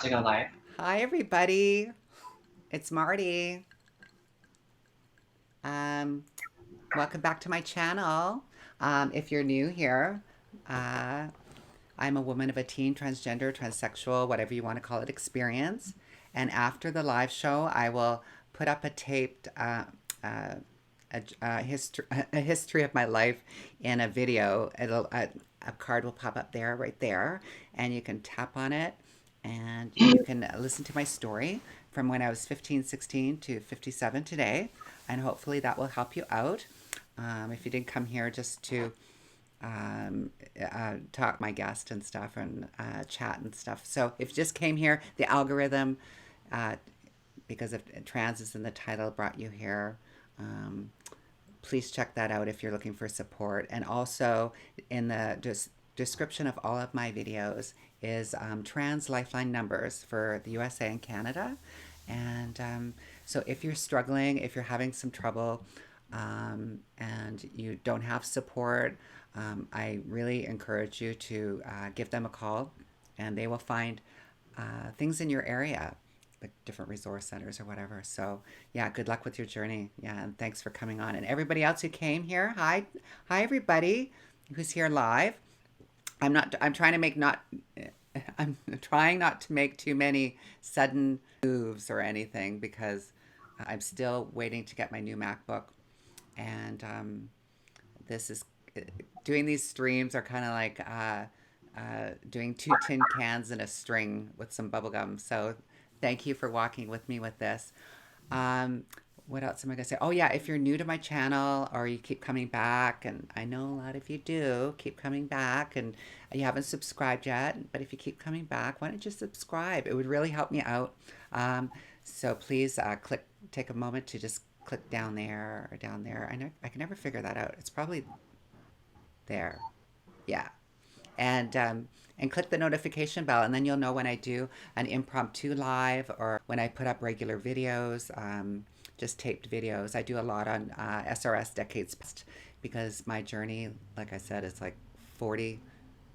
To go live. Hi, everybody. It's Marty. Um, Welcome back to my channel. If you're new here, uh, I'm a woman of a teen, transgender, transsexual, whatever you want to call it, experience. And after the live show, I will put up a taped uh, a history of my life in a video. A card will pop up there, right there, and you can tap on it and you can listen to my story from when I was 15, 16 to 57 today. And hopefully that will help you out. If you didn't come here just to talk my guest and stuff and chat and stuff. So if you just came here, the algorithm, uh, because of trans is in the title, brought you here. Um, please check that out if you're looking for support. And also in the description of all of my videos is trans lifeline numbers for the USA and Canada. And so if you're struggling, if you're having some trouble, and you don't have support, I really encourage you to give them a call and they will find things in your area, like different resource centers or whatever. So yeah, good luck with your journey. Yeah, and thanks for coming on. And everybody else who came here, hi everybody who's here live. I'm trying to make not I'm trying not to make too many sudden moves or anything because I'm still waiting to get my new MacBook. And this is doing these streams are kind of like doing two tin cans and a string with some bubble gum. So thank you for walking with me with this. Um, what else am I going to say? Oh, yeah, if you're new to my channel or you keep coming back, and I know a lot of you do keep coming back and you haven't subscribed yet, but if you keep coming back, why don't you subscribe? It would really help me out. Um, so please take a moment to just click down there or down there. I can never figure that out. It's probably there. Yeah. And click the notification bell, and then you'll know when I do an impromptu live or when I put up regular videos, just taped videos. I do a lot on SRS Decades Past because my journey, like I said, is like 40.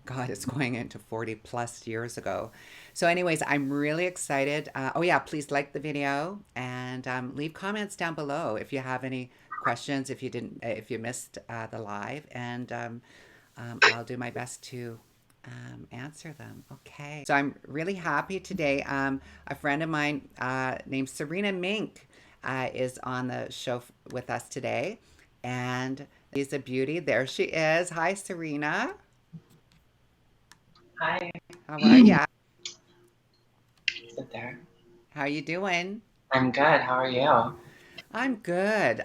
God, it's going into 40 plus years ago. So, anyways, I'm really excited. Oh, yeah, please like the video and leave comments down below if you have any questions, if you missed the live. And I'll do my best to answer them. Okay. So I'm really happy today. A friend of mine named Serena Mink is on the show with us today. And she's a beauty. There she is. Hi, Serena. Hi. How are you? Sit there. How you doing? I'm good. How are you? I'm good.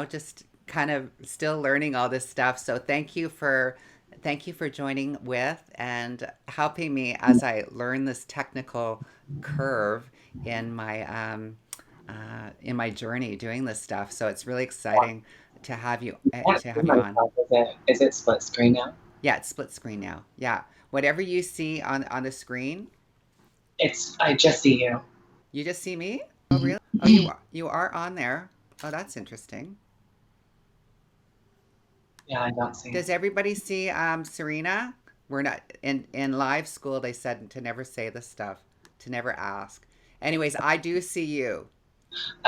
Just kind of still learning all this stuff. So thank you for joining with and helping me as I learn this technical curve in my journey doing this stuff. So it's really exciting I can't to see have you on. myself. Is it split screen now? Yeah, it's split screen now. Yeah, whatever you see on the screen, I just see you. you just see me. Oh, really? Oh, you are on there. Oh, that's interesting. Yeah, I don't see. Does everybody see Serena? We're not in live school. They said to never say this stuff, to never ask. Anyways, I do see you,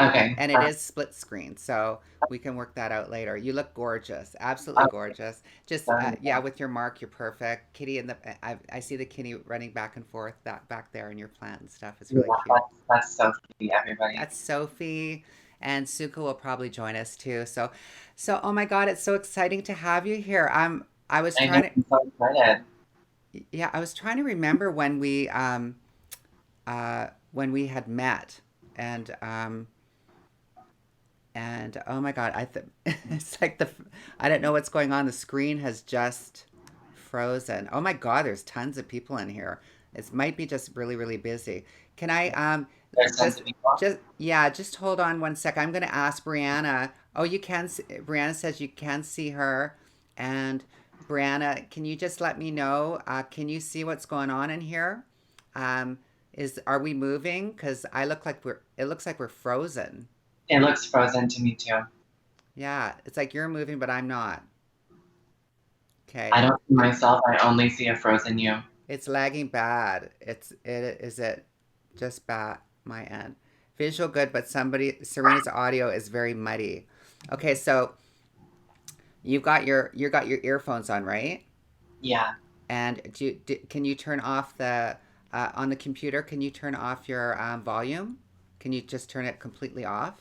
Okay. and it is split screen, so we can work that out later. You look gorgeous, absolutely gorgeous. Just yeah, with your mark, you're perfect. Kitty and I see the kitty running back and forth back there in your plant and stuff. It's Yeah, really cute. that's so sweet, everybody. That's Sophie, and Suka will probably join us too. So oh my God, it's so exciting to have you here. I was I know. trying to I'm so excited. Yeah, I was trying to remember when we had met, and oh my God, it's like I don't know what's going on. The screen has just frozen. Oh my God, there's tons of people in here. It might be just really really busy. Can I There's tons just of people. just hold on one sec. I'm gonna ask Brianna. Oh, you can. Brianna says you can see her, and Brianna, can you just let me know? Can you see what's going on in here? Are we moving? Because I look like we're. It looks like we're frozen. It looks frozen to me too. Yeah, it's like you're moving, but I'm not. I Okay. don't see myself. I only see a frozen you. It's lagging bad. Is it just bad my end. Visual good, but Serena's audio is very muddy. Okay, so you got your earphones on, right? Yeah. And can you turn off the on the computer? Can you turn off your volume? Can you just turn it completely off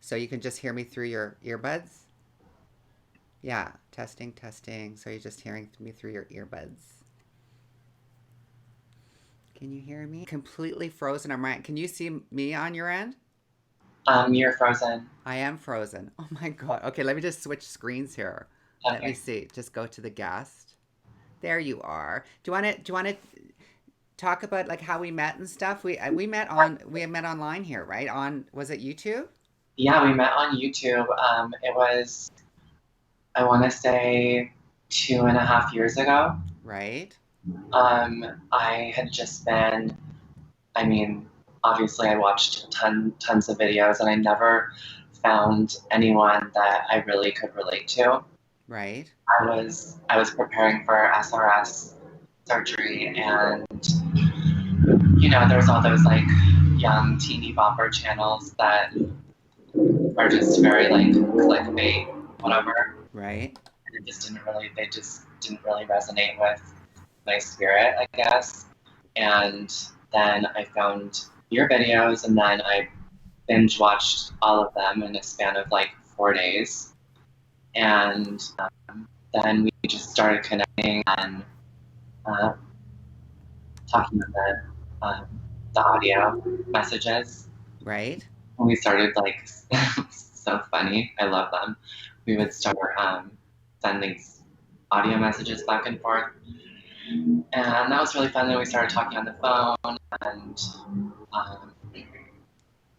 so you can just hear me through your earbuds? Yeah, testing, testing. So you're just hearing me through your earbuds. Can you hear me? Completely frozen. I'm right. Can you see me on your end? You're frozen. I am frozen. Oh my god. Okay, let me just switch screens here. Let me Okay. see. Just go to the guest. There you are. Do you want to talk about like how we met and stuff? We met online here, right? On was it YouTube? Yeah, we met on YouTube. It was, I want to say, 2.5 years ago. Right? I had just been, I mean, obviously I watched tons of videos and I never found anyone that I really could relate to. Right? I was preparing for SRS surgery and there's all those like young teeny bopper channels that are just very like clickbait, whatever. Right? And they just didn't really resonate with my spirit, I guess. And then I found your videos and then I binge watched all of them in a span of like 4 days. And then we just started connecting and uh, talking on the audio messages. Right? And we started like so funny. I love them. We would start sending audio messages back and forth, and that was really fun. Then we started talking on the phone, and um,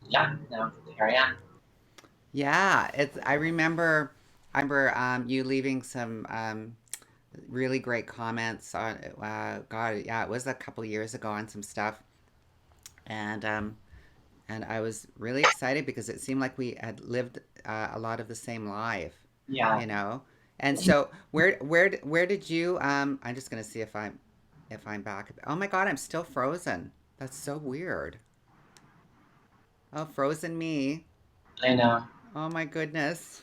yeah, now here I am. Yeah, it's I remember you leaving some really great comments on god, yeah, it was a couple years ago on some stuff. And and I was really excited because it seemed like we had lived a lot of the same life, Yeah, you know. And so where did you? I'm just gonna see if I'm back. Oh my God, I'm still frozen. That's so weird. Oh, frozen me. I know. Oh my goodness.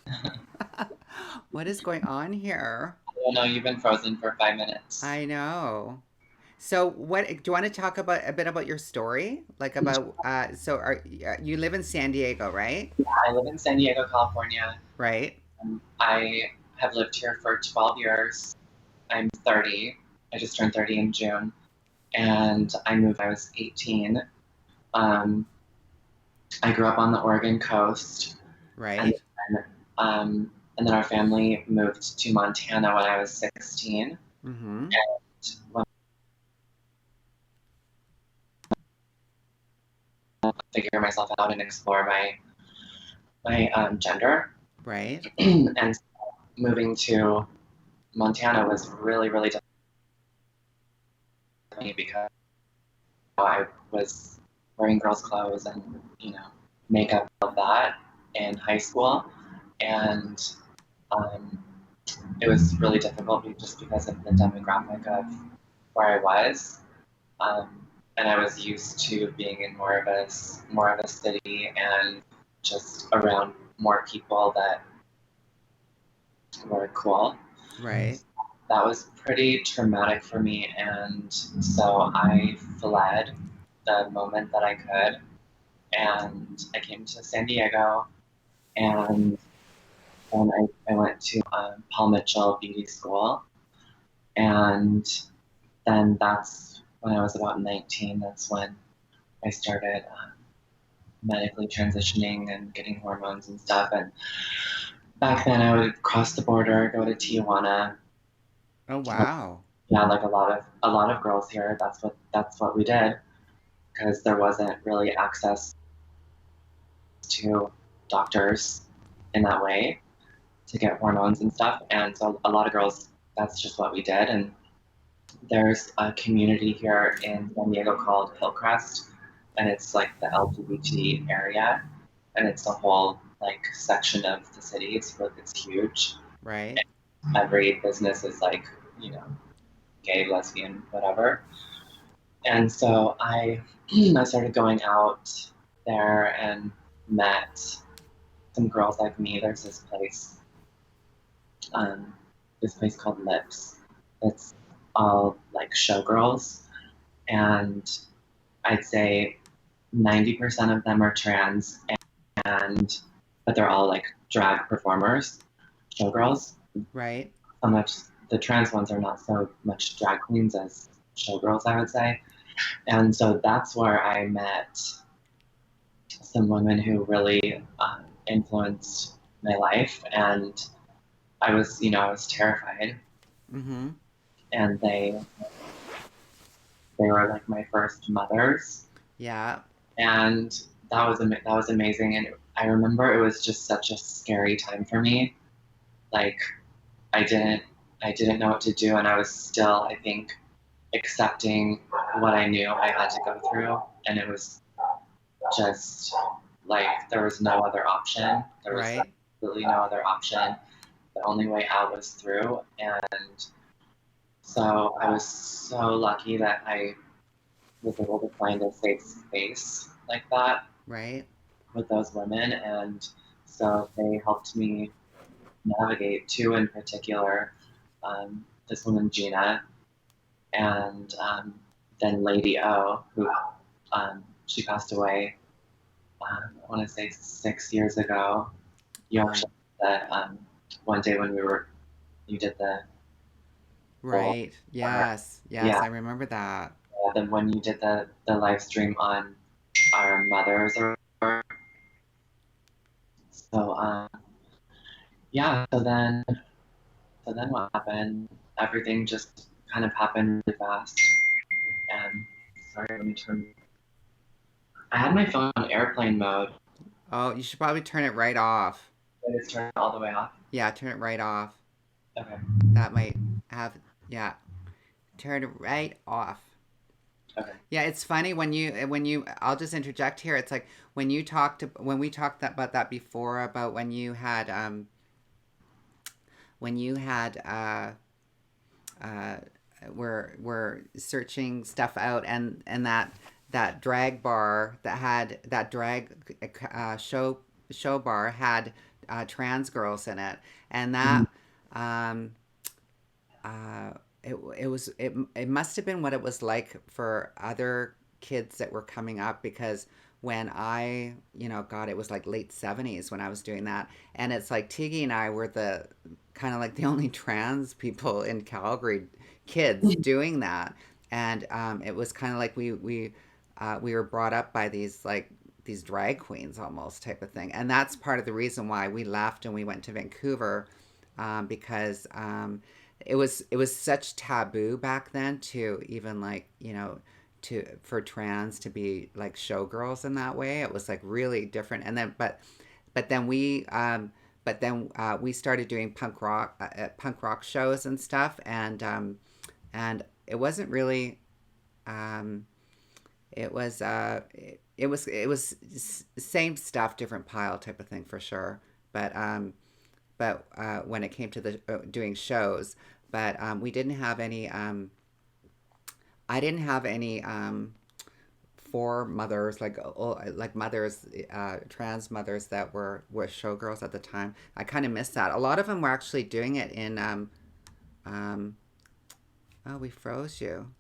What is going on here? I know you've been frozen for 5 minutes. I know. So what do you want to talk about a bit about your story? Like about so are you live in San Diego, right? I live in San Diego, California. Right? I have lived here for 12 years. I'm 30. I just turned 30 in June, and I moved when I was 18. Um, I grew up on the Oregon coast, and Right? then, and then our family moved to Montana when I was 16. Mhm. And when I figure myself out and explore my gender, Right? and moving to Montana was really really difficult for me because I was wearing girls' clothes and makeup of that in high school, and um, it was really difficult just because of the demographic of where I was. And I was used to being in more of a city and just around more people that were cool. Right? That was pretty traumatic for me, and so I fled the moment that I could, and I came to San Diego, and then I went to Paul Mitchell Beauty School, and then that's when I was about 19. That's when I started medically transitioning and getting hormones and stuff. And back then, I would cross the border, go to Tijuana. Oh wow. Yeah, like a lot of girls here. That's what we did because there wasn't really access to doctors in that way to get hormones and stuff. And so a lot of girls, that's just what we did. And there's a community here in San Diego called Hillcrest, and it's like the LGBT area, and it's a whole like section of the city. It's huge. Right? Every business is like you know gay, lesbian, whatever. And so I started going out there and met some girls like me. There's um, this place called Lips. It's all like showgirls, and I'd say 90% of them are trans, and but they're all like drag performers, showgirls. Right. How much the trans ones are not so much drag queens as showgirls, I would say. And so that's where I met some women who really influenced my life. And I was terrified. Mm-hmm. And they were like my first mothers. Yeah. And that was amazing. And I remember it was just such a scary time for me. Like I didn't, I didn't know what to do. And I was still, I think, accepting what I knew I had to go through. And it was just like there was no other option. There was Right. absolutely no other option. The only way out was through. And so I was so lucky that I was able to find a safe space like that Right. with those women. And so they helped me navigate two in particular. This woman, Gina, and then Lady O, who she passed away, I want to say 6 years ago. You Oh. actually that one day when you did the whole, Right. Yes. Yes. yeah, I remember that. then when you did the live stream on our mothers, or so yeah. So then what happened? Everything just kind of happened really fast. And sorry, let me turn. I had my phone on airplane mode, Oh, you should probably turn it right off. but it's turned all the way off. Yeah, turn it right off. Okay. That might have, yeah, turn it right off. Okay. Yeah, it's funny I'll just interject here. It's like when we talked about that before, about when you had uh were searching stuff out, and that drag bar that had that drag show bar had trans girls in it, and Mhm. that um uh, it must have been what it was like for other kids that were coming up, because when God, it was like late 70s when I was doing that, and it's like Tiggy and I were the kind of like the only trans people in Calgary, kids doing that. And it was kind of like we were brought up by these drag queens almost, type of thing, and that's part of the reason why we left and we went to Vancouver, because it was such taboo back then to even, like, to for trans to be like showgirls in that way. It was like really different. And then but then we started doing punk rock shows and stuff, and it wasn't really um, it was same stuff, different pile, type of thing, for sure. But when it came to the doing shows, but we didn't have any. I didn't have any for mothers, like mothers, trans mothers that were showgirls at the time. I kind of missed that. A lot of them were actually doing it in. Um, oh, we froze you.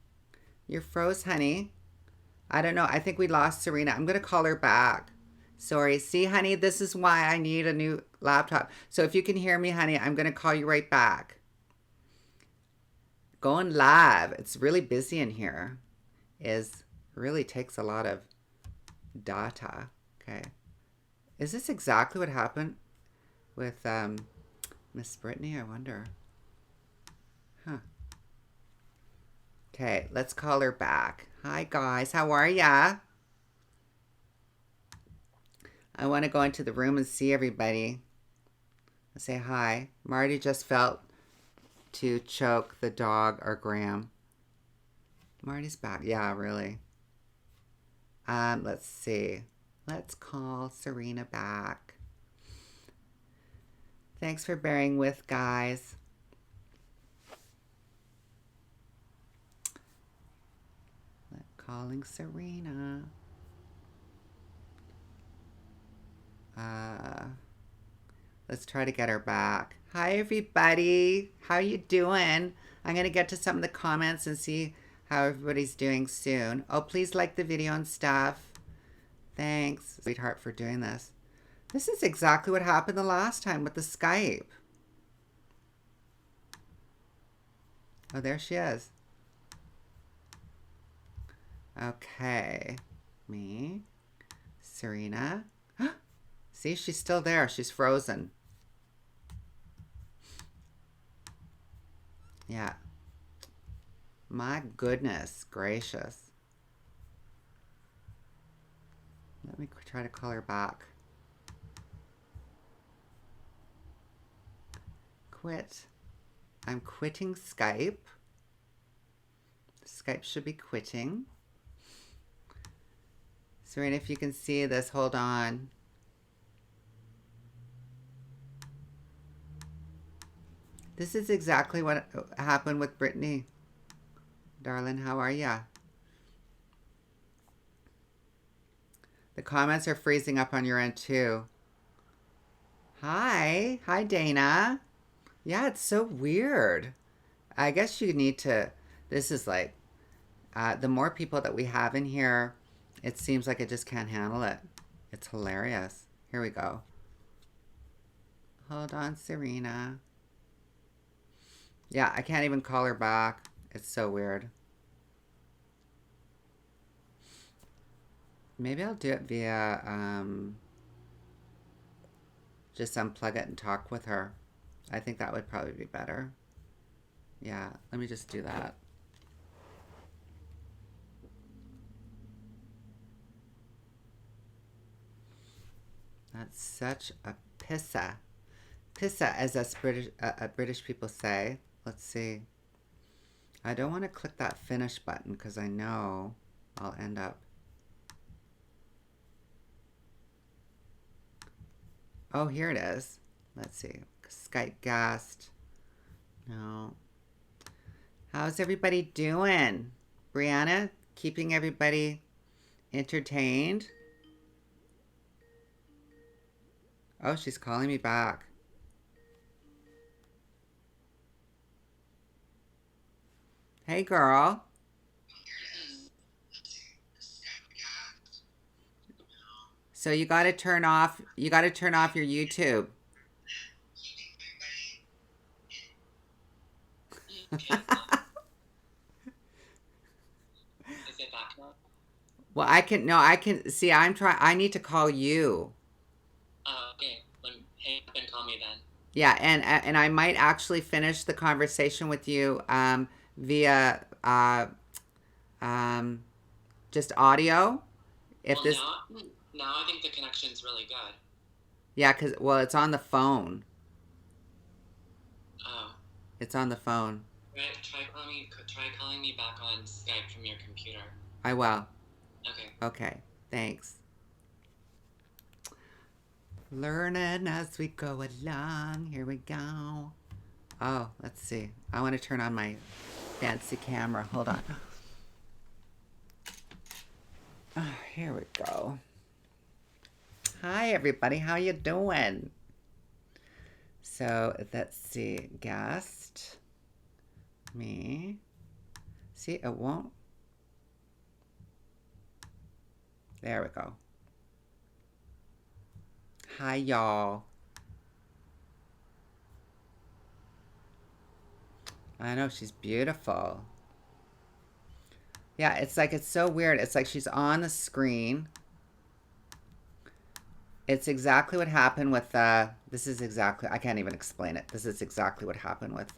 You froze, honey. I don't know. I think we lost Serena. I'm gonna call her back. Sorry. See, honey, this is why I need a new laptop. So if you can hear me, honey, I'm gonna call you right back. Going live. It's really busy in here. Is really takes a lot of data. Okay. Is this exactly what happened with Miss Brittany? I wonder. Huh. Okay, let's call her back. Hi guys, how are ya? I want to go into the room and see everybody. Say hi. Marty just felt to choke the dog or Graham. Marty's back. Yeah, really. Let's see. Let's call Serena back. Thanks for bearing with, guys. Calling Serena. Uh, let's try to get her back. Hi, everybody. How you doing? I'm going to get to some of the comments and see how everybody's doing soon. Oh, please like the video and stuff. Thanks, sweetheart, for doing this. This is exactly what happened the last time with the Skype. Oh, there she is. Okay. Me. Serena. See, she's still there. She's frozen. Yeah. My goodness gracious. Let me try to call her back. Quit. I'm quitting Skype. Skype should be quitting. Serena, if you can see this, hold on. This is exactly what happened with Brittany. Darling, how are ya? The comments are freezing up on your end too. Hi. Hi, Dana. Yeah, it's so weird. I guess you need to, this is like, the more people that we have in here, it seems like I just can't handle it. It's hilarious. Here we go. Hold on, Serena. Yeah, I can't even call her back. It's so weird. Maybe I'll do it via, just unplug it and talk with her. I think that would probably be better. Yeah, let me just do that. That's such a pissa. Pissa, as us British people say. Let's see. I don't want to click that finish button because I know I'll end up. Oh, here it is. Let's see. Skype guest. No. How's everybody doing? Brianna, keeping everybody entertained? Oh, she's calling me back. Hey, girl. So you got to turn off your YouTube. Is it back now? Well, I can see I need to call you. Oh, okay. Hang up and call me then. Yeah, and I might actually finish the conversation with you via um, just audio. If Well, this, now I think the connection's really good. yeah, cause well, it's on the phone. Oh. It's on the phone. Try calling me back on Skype from your computer. I will. Okay. Okay. Thanks. Learning as we go along. Here we go. Oh, let's see. I want to turn on my fancy camera. Hold on. Oh, here we go. Hi, everybody. How you doing? So let's see. Guest. Me. See, it won't. There we go. Hi, y'all. I know, she's beautiful. Yeah, it's like, it's so weird. It's like she's on the screen. It's exactly what happened with, this is exactly, I can't even explain it. This is exactly what happened with,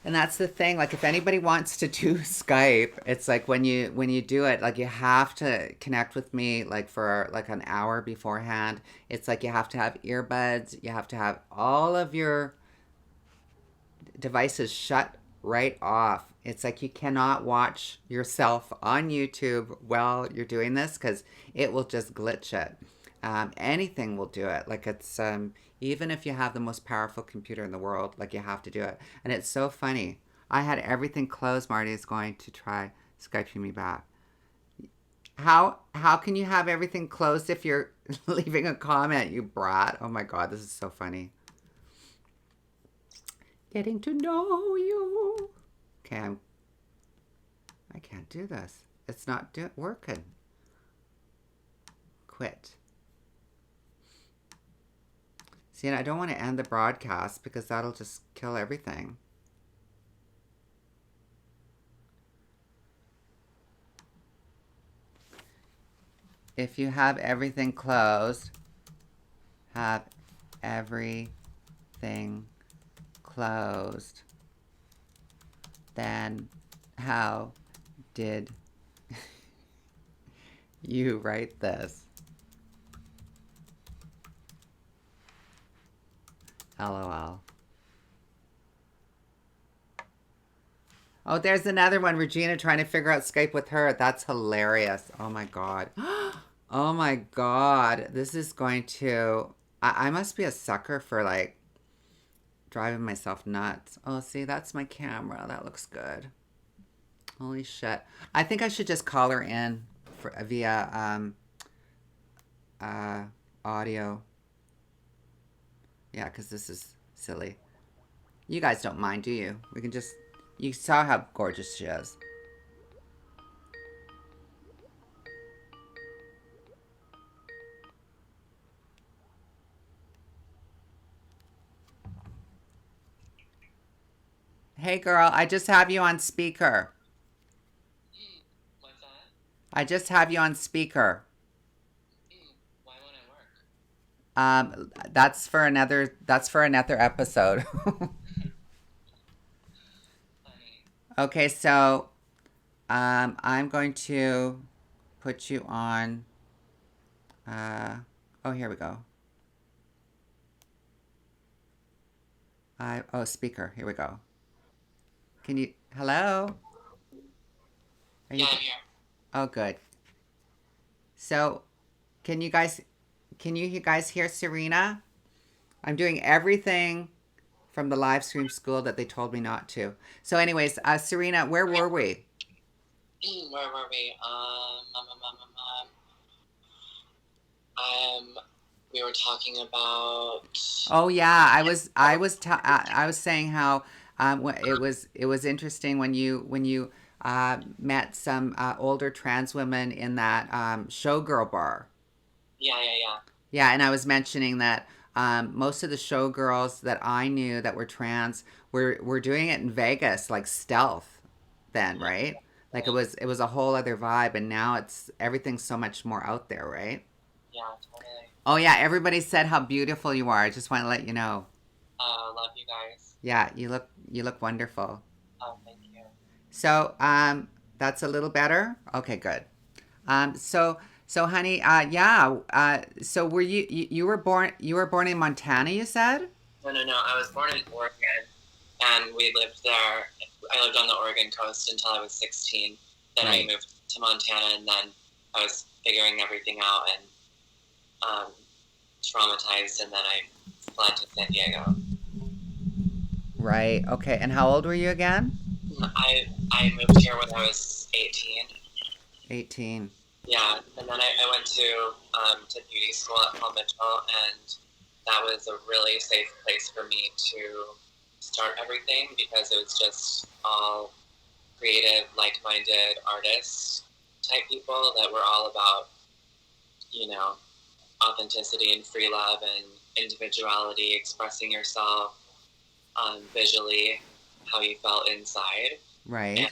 and that's the thing, like if anybody wants to do Skype, it's like when you do it, like you have to connect with me like for like an hour beforehand. It's like you have to have earbuds, you have to have all of your devices shut right off. It's like you cannot watch yourself on YouTube while you're doing this because it will just glitch it. Anything will do it. Like it's even if you have the most powerful computer in the world, like you have to do it. And it's so funny. I had everything closed. Marty is going to try Skyping me back. How can you have everything closed if you're leaving a comment, you brat? Oh my god, this is so funny. Getting to know you. Okay, I can't do this. It's not working. Quit. See, and I don't want to end the broadcast because that'll just kill everything. If you have everything closed, have everything closed, then how did you write this? LOL. Oh, there's another one. Regina trying to figure out Skype with her. That's hilarious. Oh my god. Oh my god. This is going to... I must be a sucker for like driving myself nuts. Oh, see, that's my camera. That looks good. Holy shit. I think I should just call her in via audio. Yeah, because this is silly. You guys don't mind, do you? We can just... You saw how gorgeous she is. Hey girl, I just have you on speaker. What's that? I just have you on speaker. Why won't it work? That's for another episode. Funny. Okay, so I'm going to put you on oh, here we go. Speaker. Here we go. Can you... Hello? Are you... Yeah, I'm here. Oh, good. So, can you guys hear Serena? I'm doing everything from the live stream school that they told me not to. So anyways, Serena, where were we? Where were we? We were talking about... Oh yeah, I was saying how it was interesting when you met some older trans women in that showgirl bar. Yeah. Yeah, and I was mentioning that most of the showgirls that I knew that were trans were doing it in Vegas, like stealth, then, right? Like it was a whole other vibe, and now everything's so much more out there, right? Yeah, totally. Oh yeah, everybody said how beautiful you are. I just want to let you know. Love you guys. Yeah, you look wonderful. Oh, thank you. So that's a little better. Okay, good. So honey, yeah. So were you were born in Montana? You said? No. I was born in Oregon, and we lived there. I lived on the Oregon coast until I was 16. Then Right. we moved to Montana, and then I was figuring everything out and traumatized, and then I fled to San Diego. Right. Okay. And how old were you again? I moved here when I was 18. 18. Yeah, and then I went to beauty school at Paul Mitchell, and that was a really safe place for me to start everything because it was just all creative, like-minded artists type people that were all about, authenticity and free love and individuality, expressing yourself visually, how you felt inside. Right. And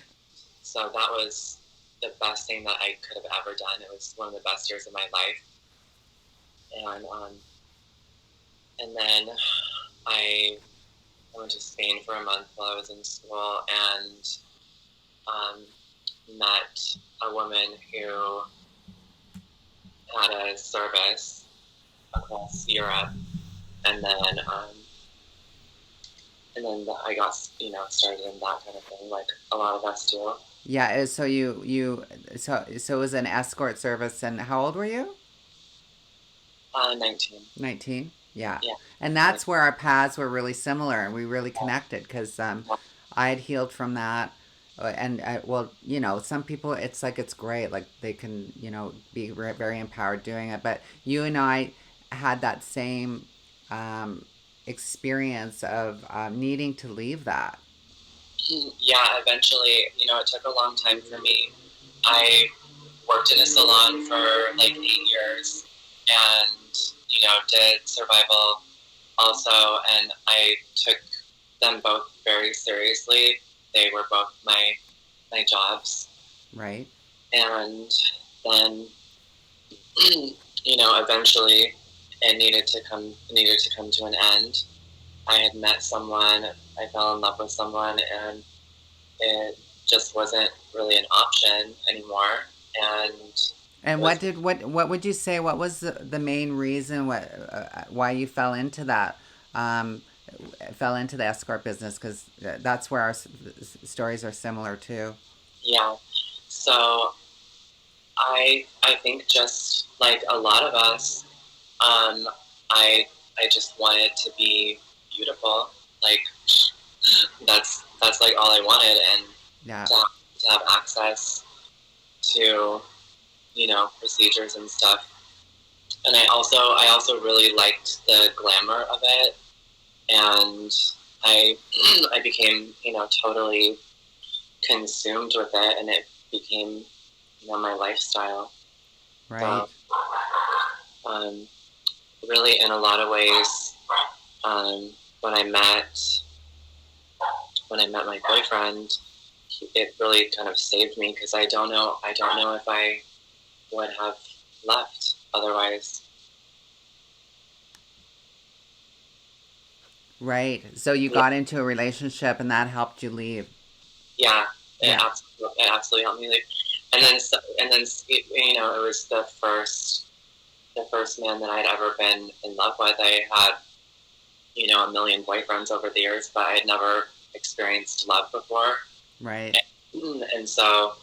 so that was the best thing that I could have ever done. It was one of the best years of my life. And then I went to Spain for a month while I was in school and met a woman who had a service across Europe, and then I got started in that kind of thing, like a lot of us do. Yeah. So so it was an escort service, and how old were you? 19. 19. Yeah. Yeah. And that's where our paths were really similar, and we really connected because I had healed from that And well, some people, it's like it's great, like they can, be very empowered doing it. But you and I had that same experience of needing to leave that. Yeah, eventually, it took a long time for me. I worked in a salon for like 8 years and, did survival also. And I took them both very seriously. They were both my jobs. Right. And then, eventually it needed to come to an end. I had met someone, I fell in love with someone, and it just wasn't really an option anymore. And And was what would you say? What was the main reason why you fell into that? Um, Fell into the escort business, because that's where our stories are similar too. yeah. So I think just like a lot of us, um, I I just wanted to be beautiful. Like that's like all I wanted, and Yeah. to have access to procedures and stuff. And I also really liked the glamour of it, and I I became totally consumed with it, and it became my lifestyle. So Right. um, really, in a lot of ways, um, when I met my boyfriend, it really kind of saved me, because I don't know if I would have left otherwise. Right. So you Yeah, got into a relationship and that helped you leave. yeah, Yeah. it absolutely helped me leave. And Uh, then it was the first man that I'd ever been in love with. I had a million boyfriends over the years, but I had never experienced love before, Right. and so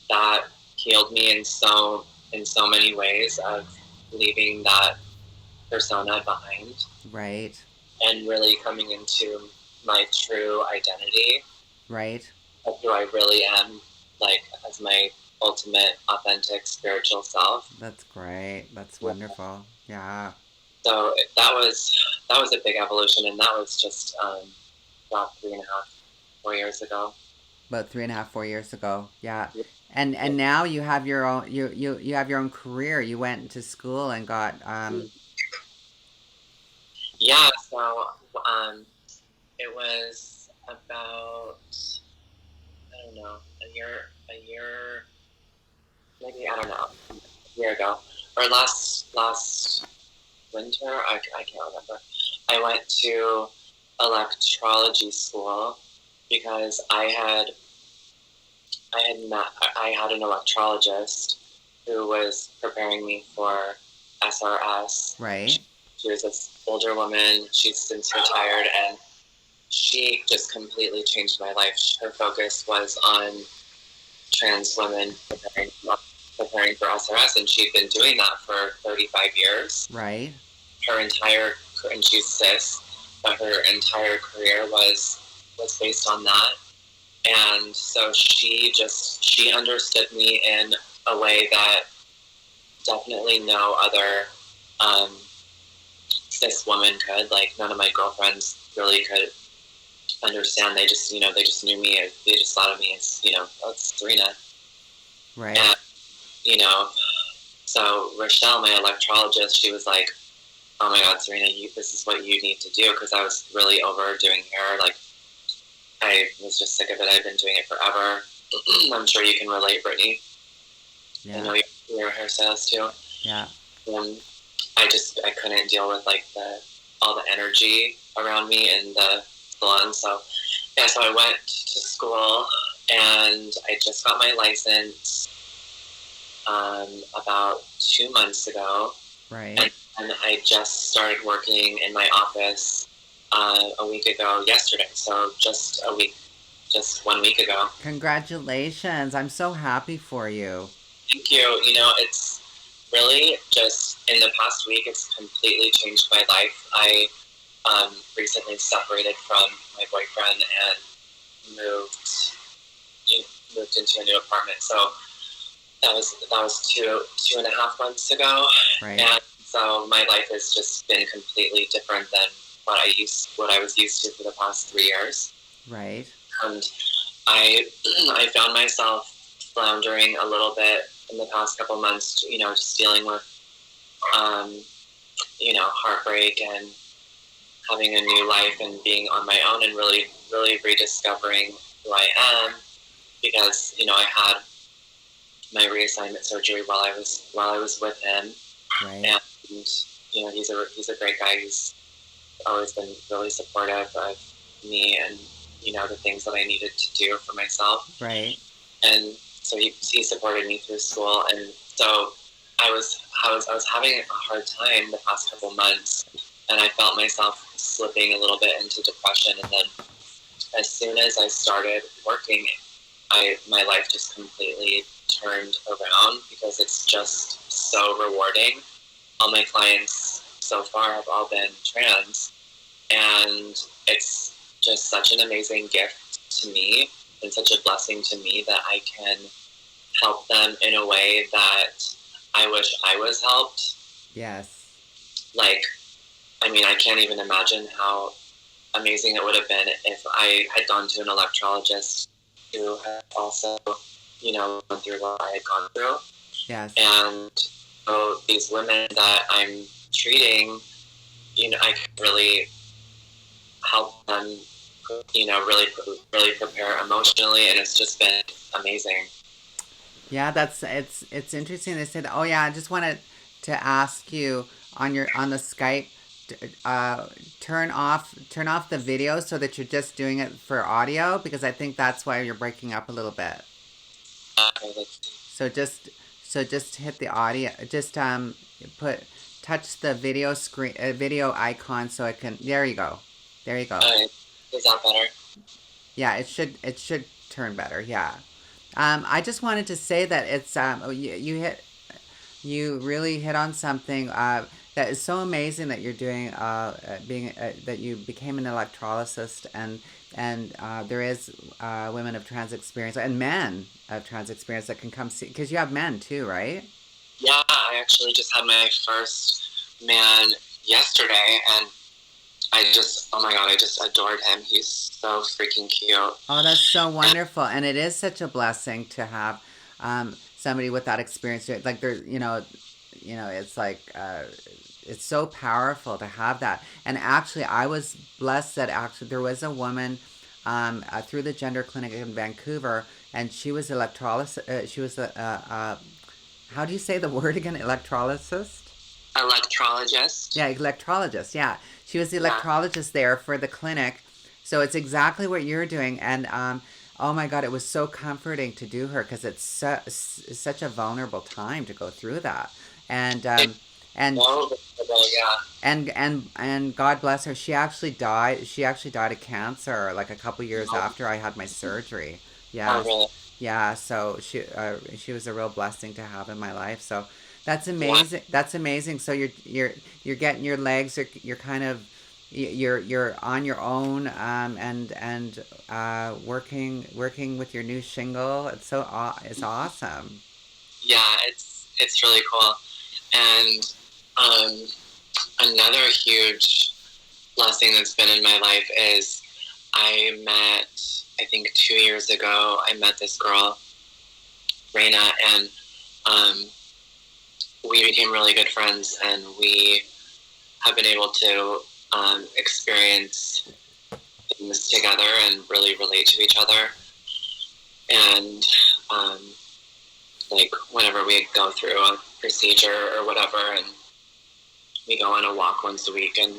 that healed me in so many ways of leaving that persona behind Right. and really coming into my true identity Right. of who I really am, like as my ultimate, authentic, spiritual self. That's great. That's Yeah. wonderful. Yeah. So that was a big evolution, and that was just about 3.5, 4 years ago. About 3.5, 4 years ago. Yeah. Yeah. And now you have your own, you have your own career. You went to school and got Yeah. So it was about, I don't know, a year, maybe, I don't know, a year ago, or last winter. I can't remember. I went to electrology school because I had an electrologist who was preparing me for SRS. right. She was this older woman. She's since retired, and she just completely changed my life. Her focus was on trans women preparing for SRS, and she'd been doing that for 35 years. Right. And she's cis, but her entire career was based on that. And so she understood me in a way that definitely no other um, cis woman could. Like, none of my girlfriends really could understand. They just knew me. They just thought of me as, oh, it's Serena. Right. And, you know, so Rochelle, my electrologist, she was like, oh my God, Serena, this is what you need to do. Because I was really overdoing hair. Like, I was just sick of it. I've been doing it forever. I'm sure you can relate, Brittany. I Yeah. know you're a hairstylist too. Yeah. Um, I couldn't deal with like all the energy around me in the salon. So yeah, so I went to school and I just got my license about 2 months ago, Right. and I just started working in my office a week ago yesterday. So just 1 week ago. Congratulations. I'm so happy for you. Thank you. It's really just in the past week, it's completely changed my life. I recently separated from my boyfriend and moved moved into a new apartment. So that was 2.5 months ago, Right. and so my life has just been completely different than what I was used to for the past 3 years. Right. And I I found myself floundering a little bit in the past couple months. Just dealing with um, heartbreak and having a new life and being on my own and really really rediscovering who I am, because I had my reassignment surgery while I was with him, Right. and he's a great guy. He's always been really supportive of me and the things that I needed to do for myself, Right. and so he supported me through school, and so I was having a hard time the past couple months, and I felt myself slipping a little bit into depression, and then as soon as I started working, my life just completely turned around because it's just so rewarding. All my clients so far have all been trans, and it's just such an amazing gift to me and such a blessing to me that I can help them in a way that I wish I was helped. Yes. Like, I mean, I can't even imagine how amazing it would have been if I had gone to an electrologist who had also, gone through what I had gone through. Yes. And so these women that I'm treating, I can really help them, really, really prepare emotionally, and it's just been amazing. Yeah, it's interesting. They said, "Oh yeah, I just wanted to ask you on the Skype, uh, turn off the video so that you're just doing it for audio because I think that's why you're breaking up a little bit. Okay, So just hit the audio. Just put touch the video screen video icon so it can. There you go. There you go. alright. Is that better? Yeah, it should turn better. Yeah. I just wanted to say that it's you really hit on something that is so amazing that you're doing being that you became an electrolyst and there is women of trans experience and men of trans experience that can come see because you have men too, right? Yeah, I actually just had my first man yesterday, and oh my god, I just adored him. He's so freaking cute. Oh, that's so wonderful, and it is such a blessing to have somebody with that experience. Like there's, it's like it's so powerful to have that. And actually, I was blessed that actually there was a woman through the gender clinic in Vancouver, and she was electrolysis. She was a how do you say the word again? Electrolyst. Electrologist. Yeah, electrologist. Yeah, she was the Yeah. electrologist there for the clinic. So it's exactly what you're doing, and oh my God, it was so comforting to do her because it's such a vulnerable time to go through that, and It's and so well, yeah. and God bless her. She actually died. She actually died of cancer like a couple years Oh, after I had my surgery. oh, Yeah, really? yeah. So she was a real blessing to have in my life. So that's Yeah. amazing. That's amazing. So you're getting your legs. You're kind of you're on your own and working with your new shingle. It's awesome. Yeah, it's really cool. And um, another huge blessing that's been in my life is I think 2 years ago, I met this girl, Serena, and um, we became really good friends, and we have been able to experience things together and really relate to each other. And um, like whenever we go through a procedure or whatever, and we go on a walk once a week, and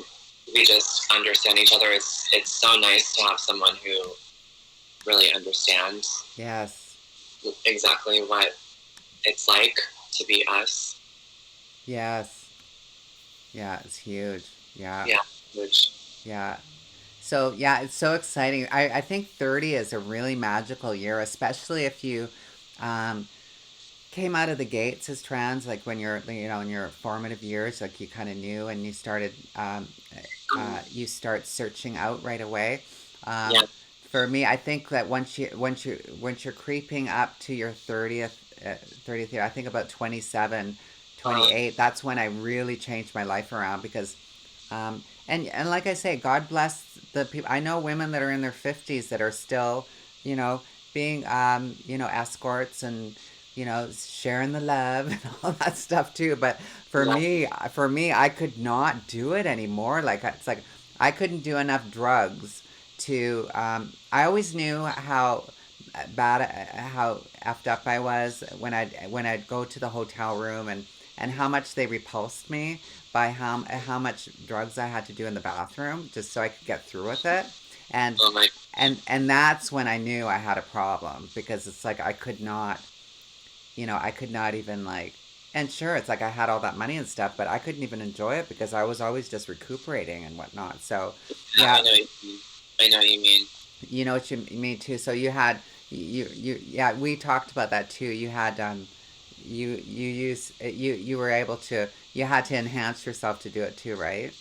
we just understand each other. It's so nice to have someone who really understands Yes. exactly what it's like to be us. Yes. Yeah. It's huge. Yeah. Yeah, which Yeah. So yeah, it's so exciting. I think 30 is a really magical year, especially if you um, came out of the gates as trans, like when you're in your formative years, like you kind of knew and you started you start searching out right away. yeah, Um, For me, I think that once you're creeping up to your 30th year, I think about 27, Uh, 28. That's when I really changed my life around because and like I say, God bless the people. I know women that are in their 50s that are still, you know, being escorts and sharing the love and all that stuff too. But yeah. for me, I could not do it anymore. Like it's like I couldn't do enough drugs to. I always knew how effed up I was when I'd go to the hotel room and how much they repulsed me by how much drugs I had to do in the bathroom just so I could get through with it. And Oh my. and that's when I knew I had a problem because it's like I could not even like and sure it's like I had all that money and stuff, but I couldn't even enjoy it because I was always just recuperating and whatnot. So Yeah, yeah, I know what you mean. I know what you mean. you know what you mean too. So you had you yeah, we talked about that too. You had you were able to you had to enhance yourself to do it too, right?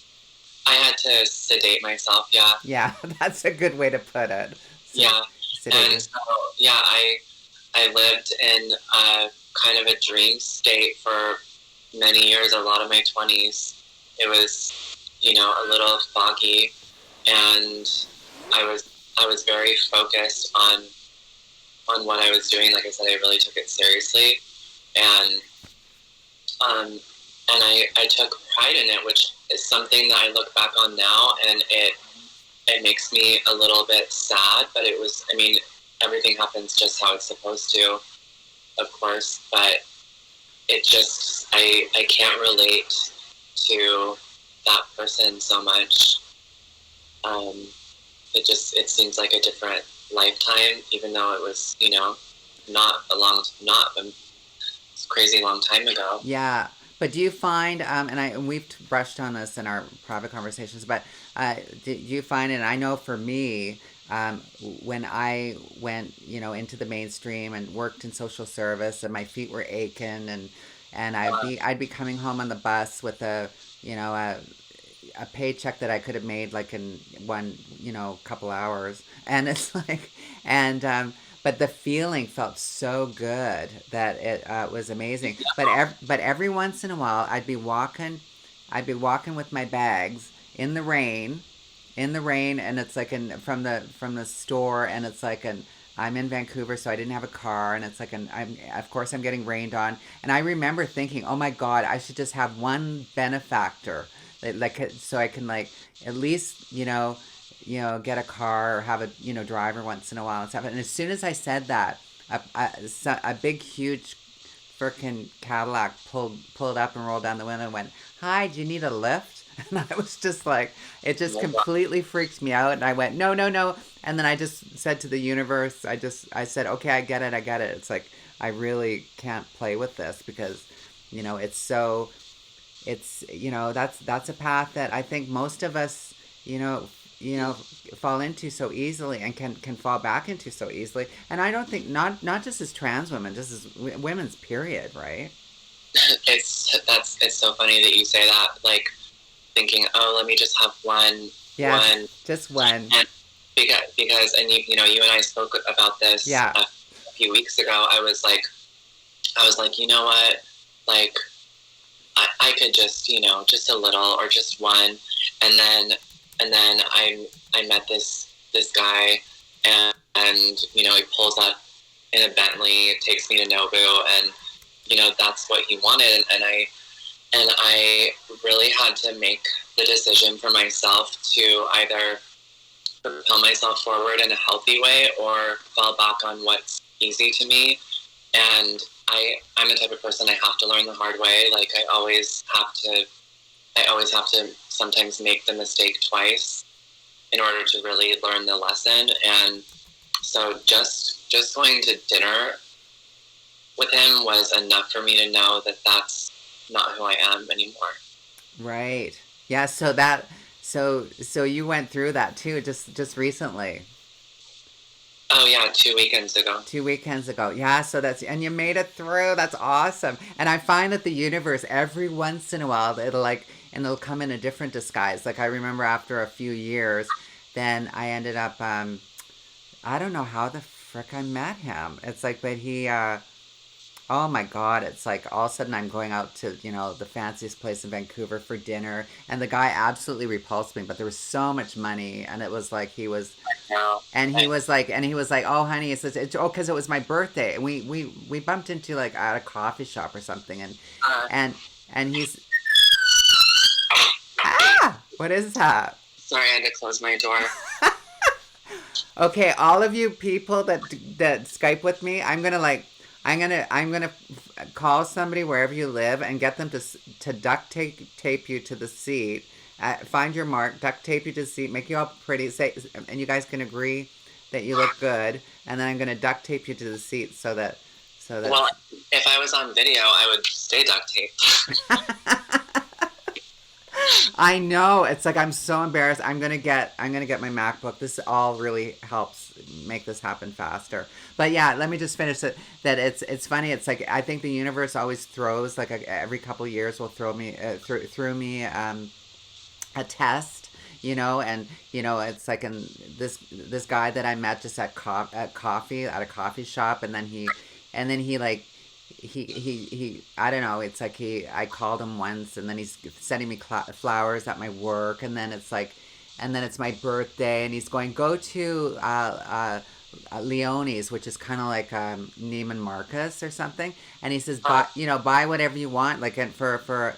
I had to sedate myself. Yeah, Yeah, that's a good way to put it. Sit, yeah. sedate And you. so yeah, I lived in a kind of a dream state for many years. A lot of my 20s, it was a little foggy, and I was very focused on what I was doing. Like I said, I really took it seriously, and um, I took pride in it, which is something that I look back on now, and it makes me a little bit sad. But it was, I mean, everything happens just how it's supposed to, of course. But it just, I can't relate to that person so much. Um, it seems like a different lifetime, even though it was not a crazy long time ago. Yeah, but do you find and we've brushed on this in our private conversations, but do you find and I know for me when I went into the mainstream and worked in social service and my feet were aching and I'd be coming home on the bus with a paycheck that I could have made like in one, couple hours. And it's like, and, but the feeling felt so good that it was amazing. But every once in a while, I'd be walking with my bags in the rain, and it's like from the store, and it's like an I'm in Vancouver, so I didn't have a car, and it's like I'm of course I'm getting rained on, and I remember thinking, oh my god, I should just have one benefactor, like so I can like at least get a car or have a driver once in a while and stuff. And as soon as I said that, a big huge freaking Cadillac pulled up and rolled down the window and went, "Hi, do you need a lift?" And I was just like, it just completely freaked me out. And I went, no, no, no. And then I just said to the universe, I said, okay, I get it, I get it. It's like I really can't play with this because, it's so, that's a path that I think most of us, you know, you know, fall into so easily and can fall back into so easily. And I don't think not just as trans women, just as women's period, right? It's so funny that you say that. Like thinking, oh, let me just have Yes, one, just one. and because and you and I spoke about this Yeah, a few weeks ago. I was like, you know what, like I could just just a little or just one, and then I met this guy, and he pulls up in a Bentley, takes me to Nobu, and that's what he wanted, and I really had to make the decision for myself to either propel myself forward in a healthy way or fall back on what's easy to me. And I'm the type of person, I have to learn the hard way. Like I always have to sometimes make the mistake twice in order to really learn the lesson. And so just going to dinner with him was enough for me to know that that's not who I am anymore. right. Yeah, so you went through that too just recently. Oh yeah, 2 weekends ago. 2 weekends ago. Yeah, so and you made it through. That's awesome. And I find that the universe every once in a while it'll come in a different disguise. Like I remember after a few years, then I ended up I don't know how the frick I met him. It's like, but he, oh my God, it's like all of a sudden I'm going out to, the fanciest place in Vancouver for dinner. And the guy absolutely repulsed me, but there was so much money. And it was like, No. and he was like, oh, honey, because it was my birthday. And we bumped into like at a coffee shop or something. Uh, And, and he's, ah, what is that? Sorry, I had to close my door. Okay, all of you people that Skype with me, I'm gonna call somebody wherever you live and get them to duct tape you to the seat. Find your mark, duct tape you to the seat, make you all pretty, and you guys can agree that you look good, and then I'm gonna duct tape you to the seat so that. Well, if I was on video, I would stay duct taped. I know. It's like I'm so embarrassed. I'm gonna get my MacBook. This all really helps make this happen faster. But yeah, let me just finish it. That it's funny. It's like I think the universe always throws like every couple of years will throw me through me a test. And it's like this guy that I met just at coffee at a coffee shop, and then he like he I don't know, it's like I called him once, and then he's sending me flowers at my work, and then it's my birthday, and he's going, go to Leone's, which is kind of like Neiman Marcus or something, and he says buy whatever you want, like, and for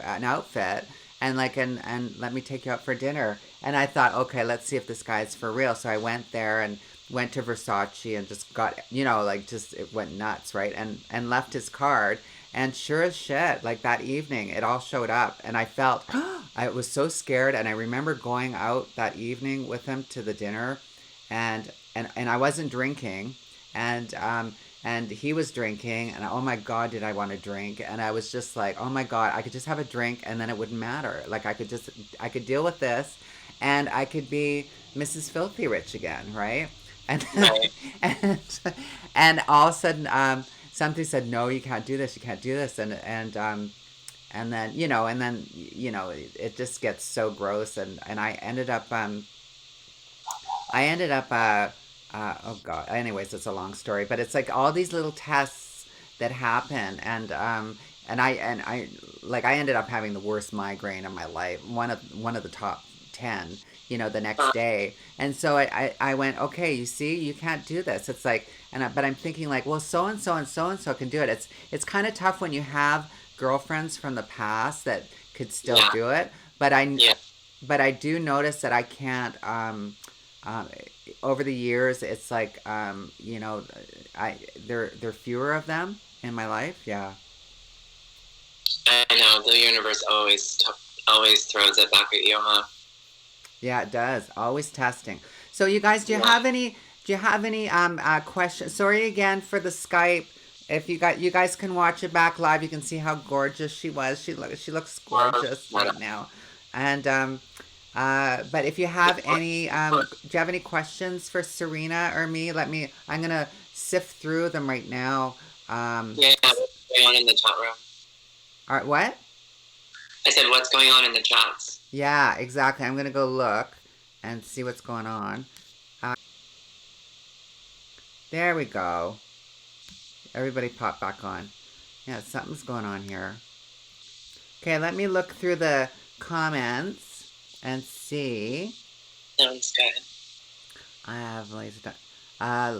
an outfit, and like and let me take you out for dinner. And I thought, okay, let's see if this guy's for real. So I went there and went to Versace and just got, like, just it went nuts, right? And left his card. And sure as shit, like that evening, it all showed up. And I felt, I was so scared. And I remember going out that evening with him to the dinner, and I wasn't drinking, and he was drinking, and oh my God, did I want to drink? And I was just like, oh my God, I could just have a drink, and then it wouldn't matter. Like I could deal with this, and I could be Mrs. Filthy Rich again, right? And Right. and and all of a sudden, something said, no, you can't do this, you can't do this, and then it just gets so gross, and I ended up oh God. Anyways, it's a long story, but it's like all these little tests that happen, and I like I ended up having the worst migraine of my life, one of the top 10, the next Uh, day. And so I went, okay, you see, you can't do this. It's like, but I'm thinking like, well, so and so and so and so can do it. It's kind of tough when you have girlfriends from the past that could still yeah. do it, but I Yeah. but I do notice that I can't. Um, Over the years, it's like, I there are fewer of them in my life. Yeah, I know the universe always throws it back at you, huh? yeah, it does. Always testing. So, you guys, do you Yeah. have any? Do you have any questions? Sorry again for the Skype. If you guys can watch it back live, you can see how gorgeous she was. She looks gorgeous right now, and but if you have any, do you have any questions for Serena or me? I'm gonna sift through them right now. Yeah. What's going on in the chat room? All right, what? I said, what's going on in the chats? Yeah, exactly. I'm gonna go look and see what's going on. There we go. Everybody pop back on. Yeah, something's going on here. Okay, let me look through the comments and see. Sounds good. I have laser done.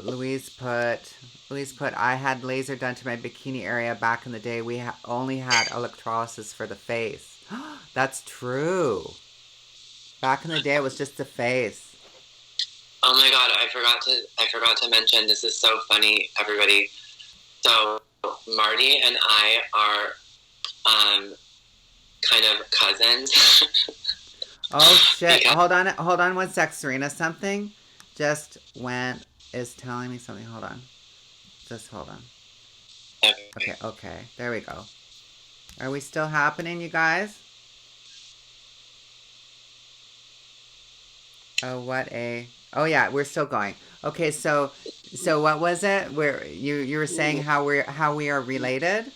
Louise put, I had laser done to my bikini area back in the day. We only had electrolysis for the face. That's true. Back in the day, it was just the face. Oh my God, I forgot to mention. This is so funny, everybody. So Marty and I are kind of cousins. Oh shit! Because, Hold on one sec, Serena. Something just is telling me something. Hold on. Just hold on. Okay. There we go. Are we still happening, you guys? Oh yeah, we're still going. Okay, so what was it? Where you were saying how we are related?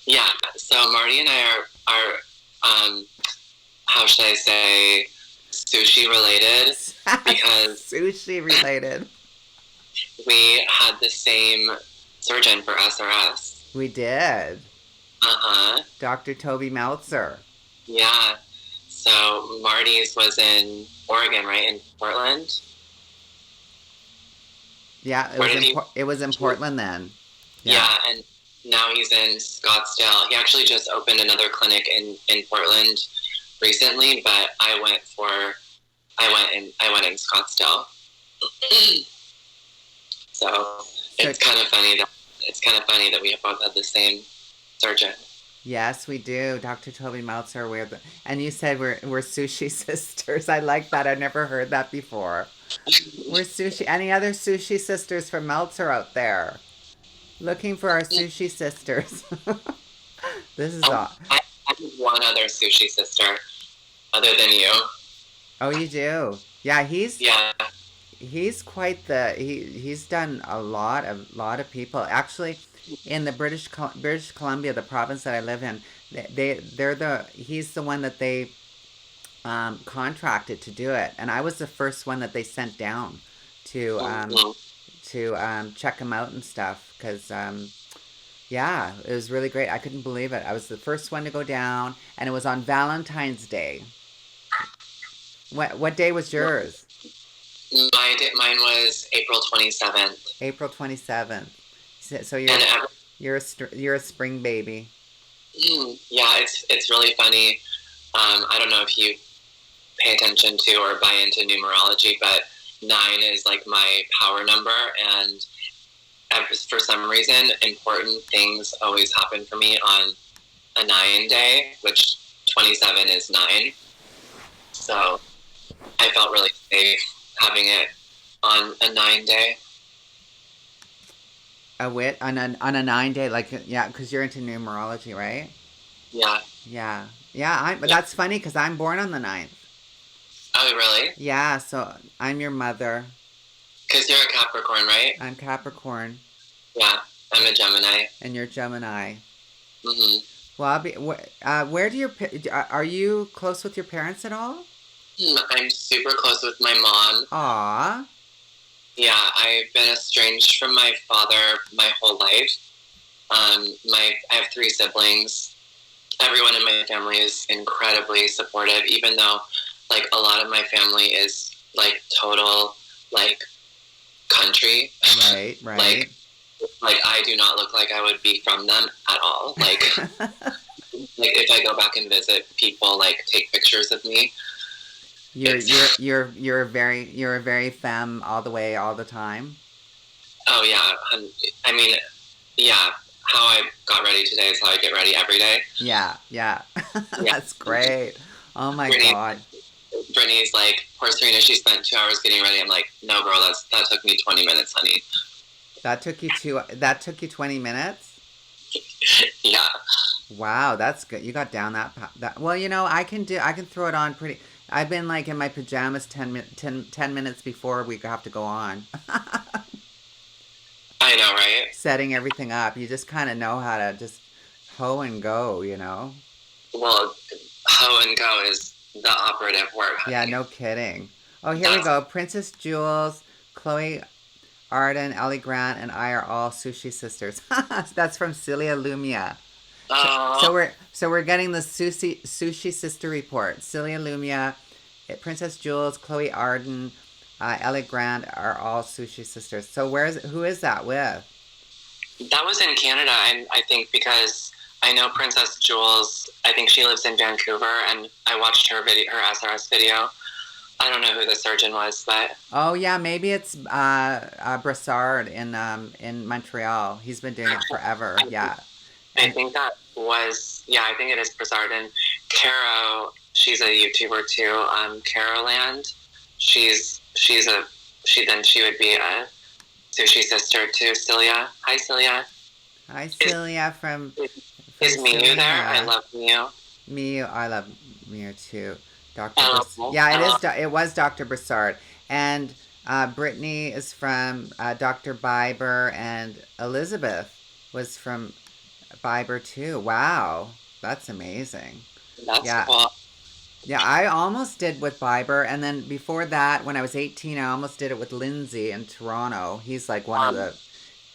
yeah. So Marty and I are how should I say? sushi related because Sushi related. we had the same surgeon for SRS. We did. Uh-huh. Dr. Toby Meltzer. Yeah. So Marty's was in Oregon, right? In Portland. Yeah, Where did he? It was in Portland then. Yeah. Yeah, and now he's in Scottsdale. He actually just opened another clinic in Portland recently, but I went in Scottsdale. So So it's kind of funny that we both had the same surgeon. yes, we do. Dr. Toby Meltzer, and you said we're sushi sisters. I like that. I've never heard that before. We're sushi. Any other sushi sisters from Meltzer out there? Looking for our sushi sisters. This is all. I have one other sushi sister other than you. Oh, you do? Yeah, Yeah. he's quite the he's done a lot of people actually in the British Columbia, the province that I live in. They're the he's the one that they contracted to do it, and I was the first one that they sent down to Mhm. check him out and stuff because yeah, it was really great. I couldn't believe it. I was the first one to go down, and it was on Valentine's Day. What day was yours? Mine was April 27th. April 27th. So And you're a spring baby. yeah, it's really funny. I don't know if you pay attention to or buy into numerology, but 9 is like my power number, and for some reason, important things always happen for me on a 9 day, which 27 is 9. So I felt really safe having it on a 9 day. A wit on a 9 day, like yeah, because you're into numerology, right? Yeah. Yeah, yeah. But Yeah. that's funny because I'm born on the ninth. Oh, really? Yeah, so I'm your mother. Because you're a Capricorn, right? I'm Capricorn, Yeah. I'm a Gemini. and you're Gemini. hmm Well, where do are you close with your parents at all? I'm super close with my mom. Aw, Yeah, I've been estranged from my father my whole life. I have 3 siblings. Everyone in my family is incredibly supportive, even though like a lot of my family is like total like country. right, like right. like I do not look like I would be from them at all. Like if I go back and visit, people like take pictures of me. You're a very femme all the way, all the time. Oh yeah, I mean, yeah. How I got ready today is how I get ready every day. Yeah, yeah. Yeah. That's great. Oh my Brittany, God. Brittany's like, poor Serena. She spent 2 hours getting ready. I'm like, no, girl, that took me 20 minutes, honey. That took you 20 minutes? Yeah. Wow, that's good. You got down that well, I can throw it on pretty. I've been like in my pajamas 10 minutes before we have to go on. I know, right? Setting everything up. You just kind of know how to just hoe and go. Well, hoe and go is the operative word, Yeah, honey. no kidding. Oh, here we That's go. Princess Jules, Chloe Arden, Ellie Grant, and I are all sushi sisters. That's from Celia Lumia. oh, So we're getting the sushi sister report. Celia Lumia, Princess Jules, Chloe Arden, Ellie Grant are all sushi sisters. So who is that with? that was in Canada, I think because I know Princess Jules. I think she lives in Vancouver, and I watched her SRS video. I don't know who the surgeon was, but Oh yeah, maybe it's Brassard in Montreal. He's been doing it forever. Yeah, I and think that was, yeah, I think it is Brazard. And Caro, she's a YouTuber too. Caroland, she's a she would be a sushi sister to Celia. Hi, Celia. hi Is, Celia from is Miyu there? I Serena. love Miyu. Miu, I love Miu too. Hello. Yeah, Hello. it was Dr. Brassard, and Brittany is from Dr. Biber, and Elizabeth was from Biber too. Wow, that's amazing. That's Yeah, cool. Yeah, I almost did with Biber, and then before that, when I was 18, I almost did it with Lindsay in Toronto. He's like one of Um, the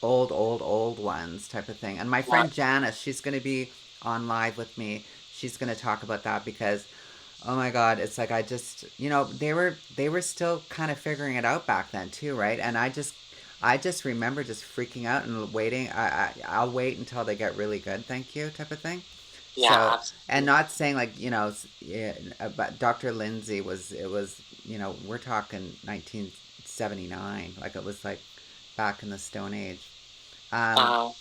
old ones type of thing. And my yeah, friend Janice, she's going to be on live with me. She's going to talk about that because oh my god, it's like I just, they were still kind of figuring it out back then too, right? And I just remember just freaking out and waiting. I'll wait until they get really good, thank you, type of thing. yeah, So, and absolutely. not saying like, yeah, but Dr. Lindsay it was, we're talking 1979, like it was like back in the Stone Age. Um, Uh,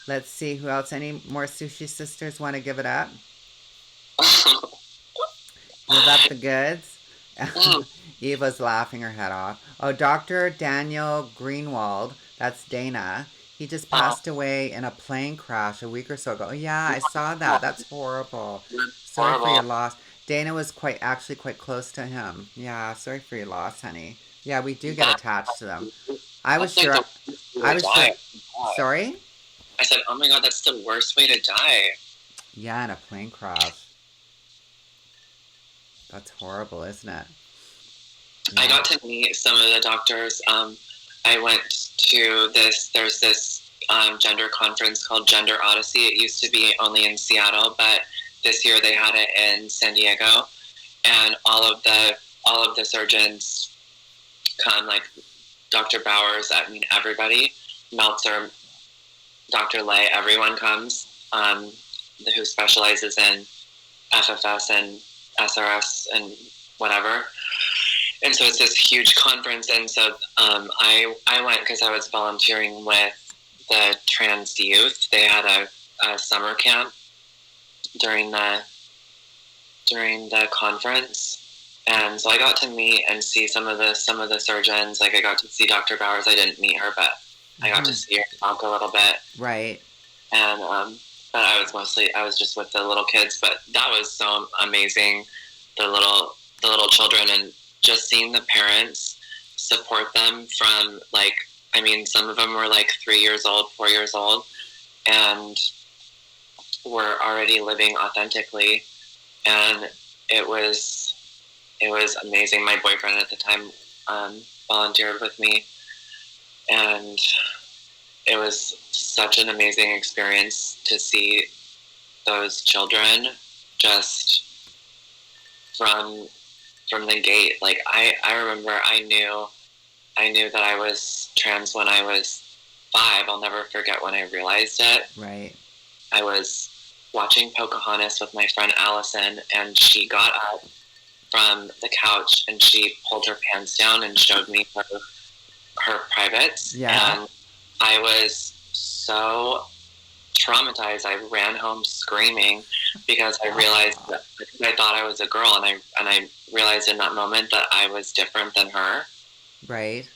let's see who else. Any more Sushi Sisters want to give it up? Give up the goods. Eva's laughing her head off. Oh, Dr. Daniel Greenwald, that's Dana. He just uh, passed away in a plane crash a week or so ago. Oh, yeah, I saw that. That's horrible. Sorry for your horrible. loss. Dana was actually quite close to him. Yeah, sorry for your loss, honey. Yeah, we do get Yeah, attached to them. I was that's like sure. the worst way I to was die. sure. Oh my God. Sorry? I said, oh my God, that's the worst way to die. Yeah, in a plane crash. That's horrible, isn't it? I Yeah. got to meet some of the doctors. I went to there's this gender conference called Gender Odyssey. It used to be only in Seattle, but this year they had it in San Diego. And all of the surgeons come, like Dr. Bowers, I mean, everybody, Meltzer, Dr. Lay, everyone comes, who specializes in FFS and SRS and whatever. And so it's this huge conference. And so I went because I was volunteering with the trans youth. They had a summer camp during the conference. And so I got to meet and see some of the surgeons. Like I got to see Dr. Bowers. I didn't meet her, but I got to Hmm. see her talk a little bit. Right. And but I was just with the little kids. But that was so amazing. The little children, and just seeing the parents support them from, like, I mean, some of them were like 3 years old, 4 years old, and were already living authentically, and it was it was amazing. My boyfriend at the time volunteered with me, and it was such an amazing experience to see those children just from from the gate. Like I remember I knew that I was trans when I was 5. I'll never forget when I realized it. Right. I was watching Pocahontas with my friend Allison, and she got up from the couch and she pulled her pants down and showed me her privates. Yeah. And I was so traumatized. I ran home screaming because I realized Aw. that, because I thought I was a girl, and I realized in that moment that I was different than her. Right.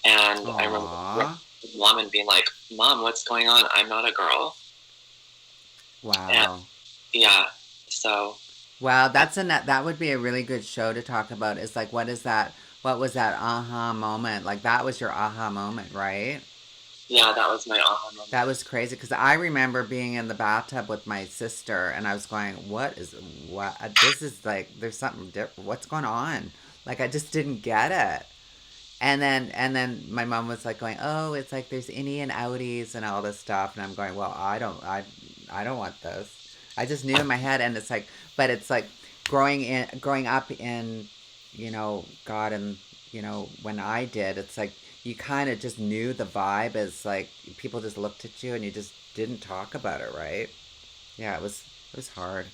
And I remember Aw. mom and being like, "Mom, what's going on? I'm not a girl." And Wow. yeah, so Wow, that would be a really good show to talk about. Is like what was that aha moment? Like that was your aha moment, right? yeah, that was my aha That moment. was crazy because I remember being in the bathtub with my sister and I was going, what? This is like, there's something different. What's going on? Like, I just didn't get it. And then my mom was like going, oh, it's like there's innie and outies and all this stuff. And I'm going, well, I don't want this. I just knew in my head. And it's like, but it's like growing up in, God, and, when I did, it's like, you kind of just knew the vibe as like people just looked at you and you just didn't talk about it, right? Yeah, it was hard.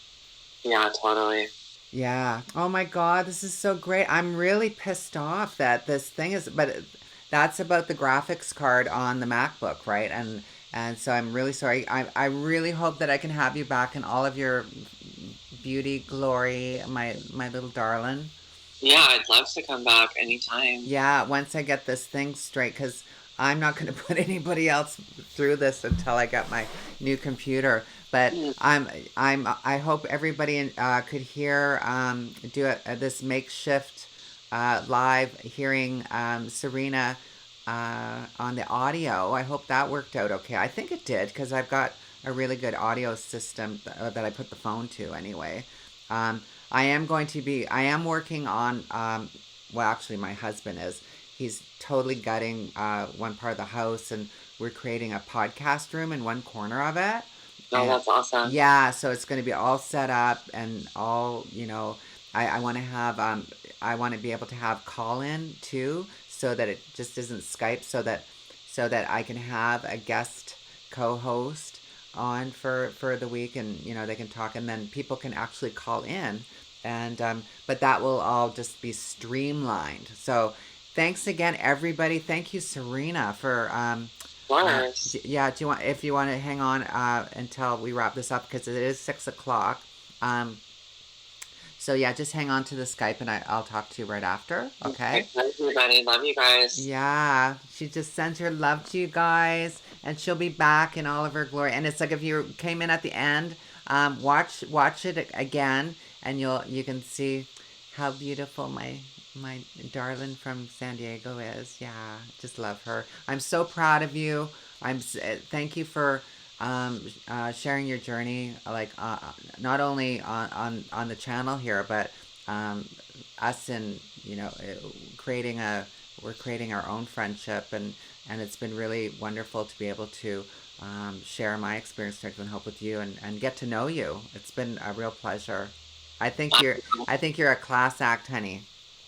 Yeah, totally. Yeah. Oh my God, this is so great. I'm really pissed off that this thing is, but that's about the graphics card on the MacBook, right? And so I'm really sorry. I really hope that I can have you back in all of your beauty glory, my little darling. Yeah, I'd love to come back anytime. Yeah, once I get this thing straight, because I'm not going to put anybody else through this until I get my new computer. But Mm. I hope everybody could hear this makeshift live hearing Serena on the audio. I hope that worked out okay. I think it did because I've got a really good audio system that I put the phone to anyway. I am going to be, I am working on, well, actually, my husband is. He's totally gutting one part of the house, and we're creating a podcast room in one corner of it. Oh, And that's awesome. yeah, so it's going to be all set up and all, I want to have, I want to be able to have call in too, so that it just isn't Skype, so that I can have a guest co-host on for the week, and they can talk, and then people can actually call in, and but that will all just be streamlined. So thanks again, everybody. Thank you, Serena, for Of course. yeah. Do you want, if you want to hang on until we wrap this up, because it is 6 o'clock. Um, so yeah, just hang on to the Skype, and I'll talk to you right after. Okay. Okay, bye, everybody. Love you guys. Yeah, she just sent her love to you guys, and she'll be back in all of her glory. And it's like, if you came in at the end, watch it again, and you can see how beautiful my darling from San Diego is. Yeah, just love her. I'm so proud of you. Thank you for sharing your journey, like not only on the channel here, but us, and creating a we're creating our own friendship, and it's been really wonderful to be able to share my experience, strength, and hope with you, and get to know you. It's been a real pleasure. I think you're a class act, honey.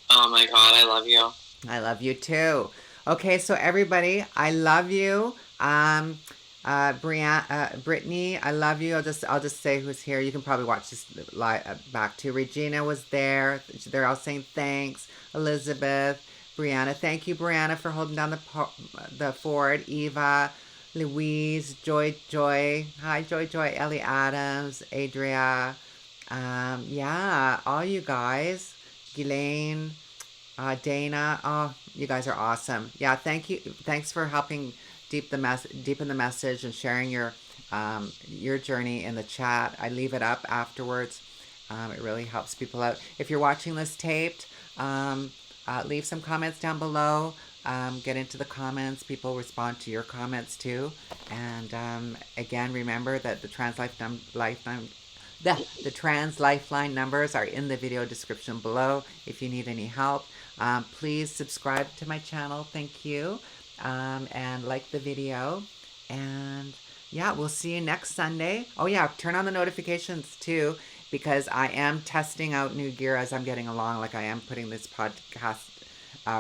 Oh my God, I love you. I love you too. Okay, so everybody, I love you. Brittany, I love you. I'll just say who's here. You can probably watch this back too. Regina was there. They're all saying thanks. Elizabeth, Brianna, thank you, Brianna, for holding down the fort. Eva, Louise, Joy, hi, Joy, Ellie Adams, Adria, yeah, all you guys, Ghislaine, Dana. Oh, you guys are awesome. Yeah, thank you. Thanks for helping deepen the message, and sharing your journey in the chat. I leave it up afterwards. It really helps people out. If you're watching this taped, leave some comments down below. Get into the comments. People respond to your comments too. And again, remember that the trans lifeline numbers are in the video description below if you need any help. Please subscribe to my channel. Thank you. And like the video. And yeah, we'll see you next Sunday. Oh yeah, turn on the notifications too, because I am testing out new gear as I'm getting along. Like, I am putting this podcast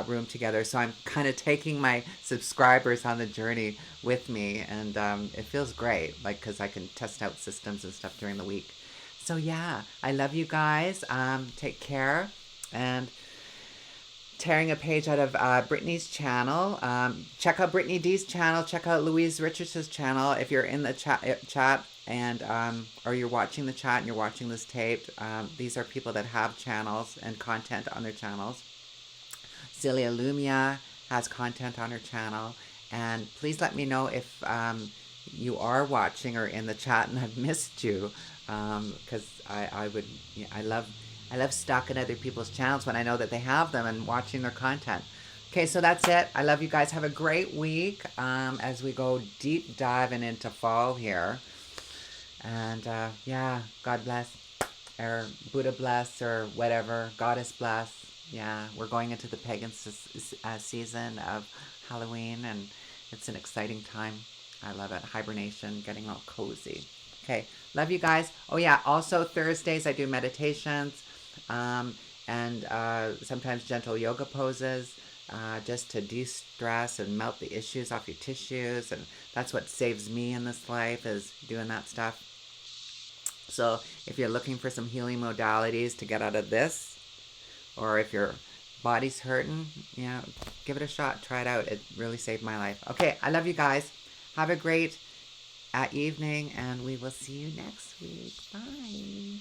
room together, so I'm kind of taking my subscribers on the journey with me, and it feels great, like, because I can test out systems and stuff during the week. So yeah, I love you guys. Take care, and tearing a page out of Brittany's channel. Check out Brittany D's channel. Check out Louise Richards' channel. If you're in the chat, and or you're watching the chat and you're watching this taped, these are people that have channels and content on their channels. Celia Lumia has content on her channel. And please let me know if you are watching or in the chat and I've missed you, because I would, I love stalking other people's channels when I know that they have them, and watching their content. Okay, so that's it. I love you guys. Have a great week as we go deep diving into fall here. And yeah, God bless, or Buddha bless, or whatever, Goddess bless. Yeah, we're going into the pagan season of Halloween, and it's an exciting time. I love it. Hibernation, getting all cozy. Okay, love you guys. Oh yeah, also Thursdays I do meditations, and sometimes gentle yoga poses, just to de-stress and melt the issues off your tissues. And that's what saves me in this life, is doing that stuff. So if you're looking for some healing modalities to get out of this, or if your body's hurting, give it a shot. Try it out. It really saved my life. Okay, I love you guys. Have a great evening, and we will see you next week. Bye.